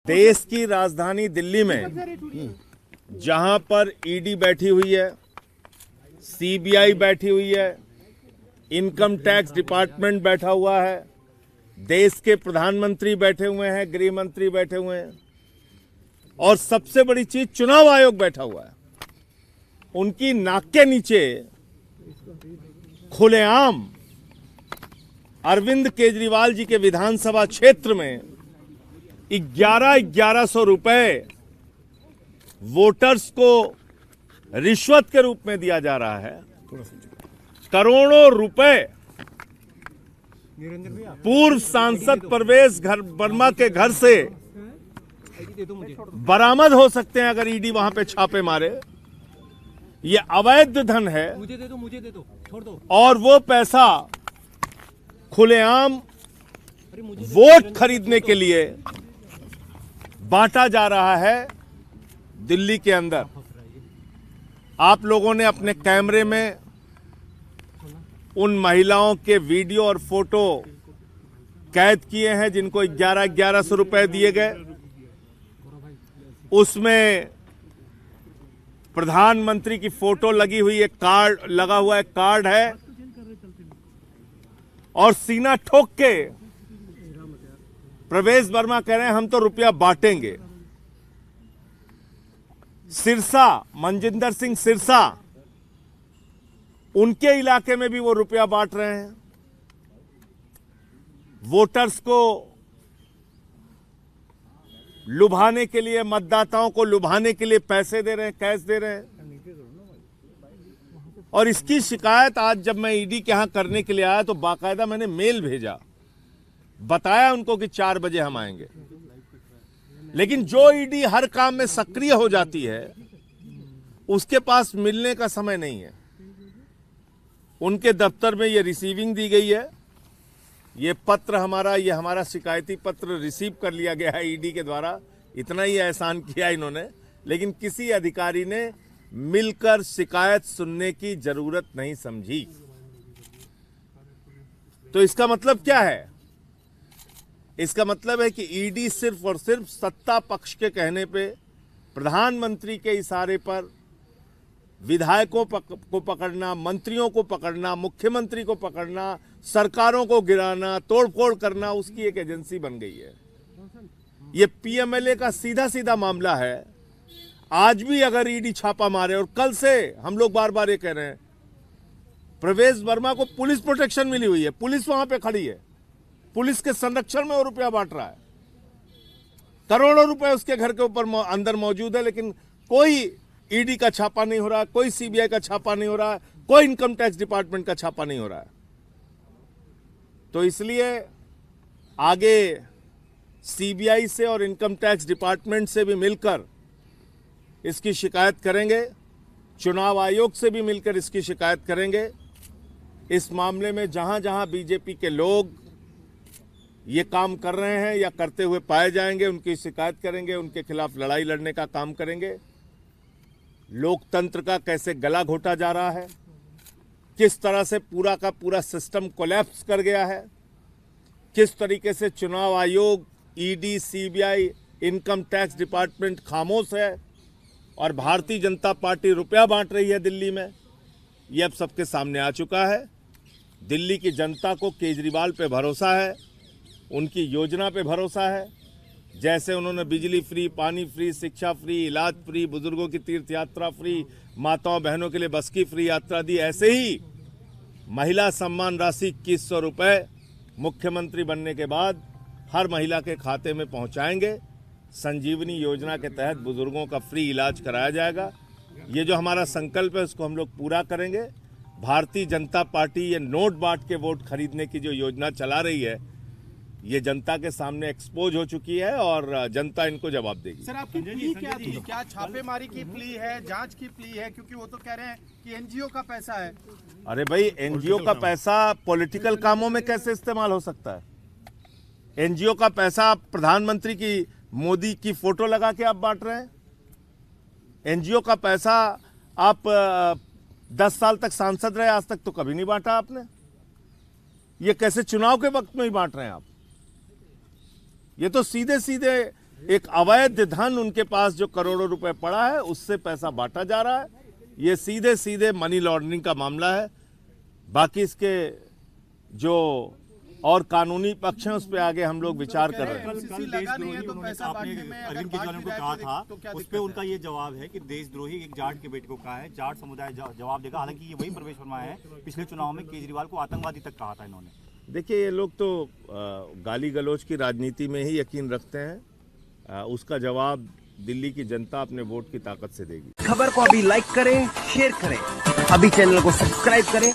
देश की राजधानी दिल्ली में जहां पर ईडी बैठी हुई है, सीबीआई बैठी हुई है, इनकम टैक्स डिपार्टमेंट बैठा हुआ है, देश के प्रधानमंत्री बैठे हुए हैं, गृह मंत्री बैठे हुए हैं और सबसे बड़ी चीज चुनाव आयोग बैठा हुआ है। उनकी नाक के नीचे खुलेआम अरविंद केजरीवाल जी के विधानसभा क्षेत्र में 1100 रुपए वोटर्स को रिश्वत के रूप में दिया जा रहा है। करोड़ों रुपए पूर्व सांसद परवेज वर्मा के घर से बरामद हो सकते हैं अगर ईडी वहां पे छापे मारे। ये अवैध धन है। मुझे दे दो, छोड़ दो। और वो पैसा खुलेआम वोट खरीदने के लिए बांटा जा रहा है दिल्ली के अंदर। आप लोगों ने अपने कैमरे में उन महिलाओं के वीडियो और फोटो कैद किए हैं जिनको 1100 रुपए दिए गए। उसमें प्रधानमंत्री की फोटो लगी हुई है, कार्ड लगा हुआ है, कार्ड है और सीना ठोक के प्रवेश वर्मा कह रहे हैं हम तो रुपया बांटेंगे। सिरसा, मनजिंदर सिंह सिरसा, उनके इलाके में भी वो रुपया बांट रहे हैं। वोटर्स को लुभाने के लिए, मतदाताओं को लुभाने के लिए पैसे दे रहे हैं, कैश दे रहे हैं। और इसकी शिकायत आज जब मैं ईडी के यहां करने के लिए आया तो बाकायदा मैंने मेल भेजा, बताया उनको कि 4 बजे हम आएंगे। लेकिन जो ईडी हर काम में सक्रिय हो जाती है उसके पास मिलने का समय नहीं है। उनके दफ्तर में ये रिसीविंग दी गई है, ये पत्र हमारा शिकायती पत्र रिसीव कर लिया गया है ईडी के द्वारा। इतना ही एहसान किया इन्होंने, लेकिन किसी अधिकारी ने मिलकर शिकायत सुनने की जरूरत नहीं समझी। तो इसका मतलब क्या है? इसका मतलब है कि ईडी सिर्फ और सिर्फ सत्ता पक्ष के कहने पे, प्रधानमंत्री के इशारे पर विधायकों को पकड़ना, मंत्रियों को पकड़ना, मुख्यमंत्री को पकड़ना, सरकारों को गिराना, तोड़फोड़ करना, उसकी एक एजेंसी बन गई है। ये पीएमएलए का सीधा सीधा मामला है। आज भी अगर ईडी छापा मारे, और कल से हम लोग बार बार ये कह रहे हैं, प्रवेश वर्मा को पुलिस प्रोटेक्शन मिली हुई है, पुलिस वहां पे खड़ी है, पुलिस के संरक्षण में वो रुपया बांट रहा है। करोड़ों रुपए उसके घर के ऊपर अंदर मौजूद है, लेकिन कोई ईडी का छापा नहीं हो रहा है, कोई सीबीआई का छापा नहीं हो रहा है, कोई इनकम टैक्स डिपार्टमेंट का छापा नहीं हो रहा है। तो इसलिए आगे सीबीआई से और इनकम टैक्स डिपार्टमेंट से भी मिलकर इसकी शिकायत करेंगे, चुनाव आयोग से भी मिलकर इसकी शिकायत करेंगे। इस मामले में जहां जहां बीजेपी के लोग ये काम कर रहे हैं या करते हुए पाए जाएंगे, उनकी शिकायत करेंगे, उनके खिलाफ लड़ाई लड़ने का काम करेंगे। लोकतंत्र का कैसे गला घोटा जा रहा है, किस तरह से पूरा का पूरा सिस्टम कोलैप्स कर गया है, किस तरीके से चुनाव आयोग, ED, CBI, income tax department खामोश है और भारतीय जनता पार्टी रुपया बांट रही है दिल्ली में, यह अब सबके सामने आ चुका है। दिल्ली की जनता को केजरीवाल पे भरोसा है, उनकी योजना पे भरोसा है। जैसे उन्होंने बिजली फ्री, पानी फ्री, शिक्षा फ्री, इलाज फ्री, बुजुर्गों की तीर्थ यात्रा फ्री, माताओं बहनों के लिए बस की फ्री यात्रा दी, ऐसे ही महिला सम्मान राशि 2100 रुपए मुख्यमंत्री बनने के बाद हर महिला के खाते में पहुंचाएंगे। संजीवनी योजना के तहत बुजुर्गों का फ्री इलाज कराया जाएगा। ये जो हमारा संकल्प है उसको हम लोग पूरा करेंगे। भारतीय जनता पार्टी ये नोट बांट के वोट खरीदने की जो योजना चला रही है, ये जनता के सामने एक्सपोज हो चुकी है और जनता इनको जवाब देगी। सर, आपकी प्ली क्या थी? क्या छापेमारी की प्ली है, जांच की प्ली है? क्योंकि वो तो कह रहे हैं कि एनजीओ का पैसा है। अरे भाई, एनजीओ का पैसा पॉलिटिकल कामों में कैसे इस्तेमाल हो सकता है? एनजीओ का पैसा आप प्रधानमंत्री की, मोदी की फोटो लगा के आप बांट रहे हैं। एनजीओ का पैसा आप 10 साल तक सांसद रहे, आज तक तो कभी नहीं बांटा आपने। ये कैसे चुनाव के वक्त में ही बांट रहे हैं आप? ये तो सीधे सीधे एक अवैध धन उनके पास जो करोड़ों रुपए पड़ा है उससे पैसा बांटा जा रहा है। ये सीधे सीधे मनी लॉन्ड्रिंग का मामला है। बाकी इसके जो और कानूनी पक्ष हैं उस पे आगे हम लोग विचार कर रहे हैं। एमसीसी लगा नहीं है तो पैसा आपने बांटने में अरविंद केजरीवाल को कहा था, उस पे उनका ये जवाब है कि देशद्रोही एक जाट के बेटे को कहा है, जाट समुदाय जवाब देगा। हालांकि ये वही प्रवेश वर्मा है, पिछले चुनाव में केजरीवाल को आतंकवादी तक कहा था इन्होंने। देखिए, ये लोग तो गाली गलौज की राजनीति में ही यकीन रखते हैं। उसका जवाब दिल्ली की जनता अपने वोट की ताकत से देगी। खबर को अभी लाइक करें, शेयर करें, अभी चैनल को सब्सक्राइब करें।